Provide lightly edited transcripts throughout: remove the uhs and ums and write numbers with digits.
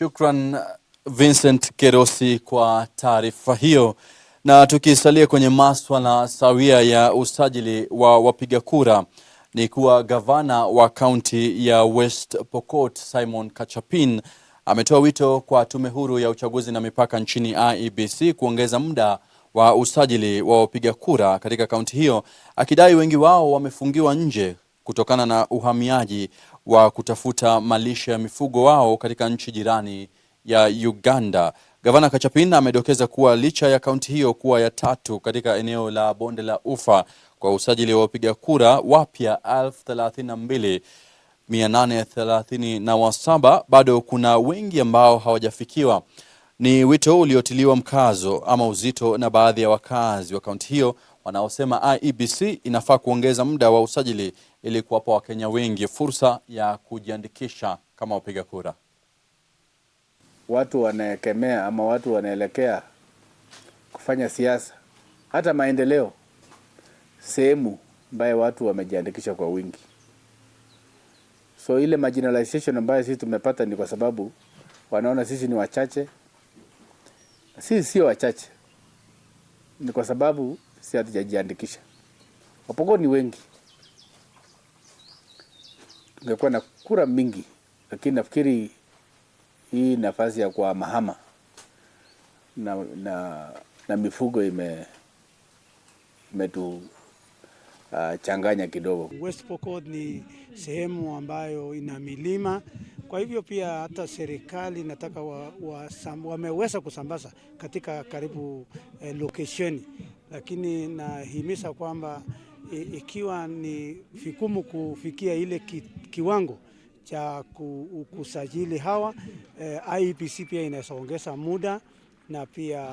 Shukran Vincent Kerosi kwa taarifa hiyo. Na tukisalia kwenye maswala sawia ya usajili wa wapiga kura, ni kuwa gavana wa kaunti ya West Pokot Simon Kachapin ametoa wito kwa tume huru ya uchaguzi na mipaka nchini IEBC kuongeza muda wa usajili wa wapiga kura katika kaunti hiyo, akidai wengi wao wamefungiwa nje kutokana na uhamiaji wa kutafuta malisho ya mifugo wao katika nchi jirani ya Uganda. Gavana Kachapin amedokeza kuwa licha ya kaunti hiyo kuwa ya tatu katika eneo la Bonde la Ufa kwa usajili wa wapiga kura wapya 32,837, bado kuna wengi ambao hawajafikiwa. Ni wito uliotiliwa mkazo ama uzito na baadhi ya wakazi wa kaunti hiyo wanaosema IEBC inafaa kuongeza muda wa usajili ili kuwapa Wakenya wengi fursa ya kujiandikisha kama wapiga kura. Watu wanaekemea ama watu wanaelekea kufanya siasa, hata maendeleo, sehemu ambayo watu wamejiandikisha kwa wingi. So ile marginalization ambayo sisi tumepata ni kwa sababu wanaona sisi ni wachache. Sisi sio wachache, ni kwa sababu sisi hatujajiandikisha. Wapokot ni wengi, ungekuwa na kura mingi, lakini nafikiri hii nafasi ya kwa mahama na mifugo imetu changanya kidogo. West Pokot ni sehemu ambayo ina milima, kwa hivyo pia hata serikali nataka wameweza kusambaza katika karibu location, lakini nahimiza kwamba ikiwa ni vigumu kufikia ile kiwango cha kusajili hawa, IEBC pia inaongeza muda, na pia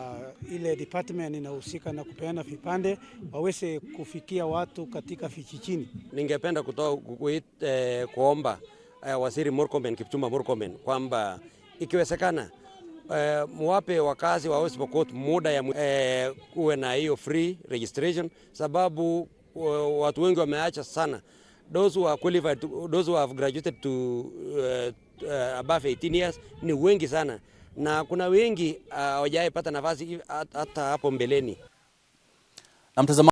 ile department inahusika na kupeana vipande waweze kufikia watu katika vijijini. Ningependa kuomba Waziri Murkomen, Kipchumba Murkomen, kwamba ikiwezekana muwape wakazi wa West Pokot muda ya kuwe na hiyo free registration, sababu watu wengi wameacha sana. Those who are qualified, those who have graduated to above 18 years ni wengi sana, na kuna wengi hawajaipata nafasi hata hapo mbeleni. Na mtazamaji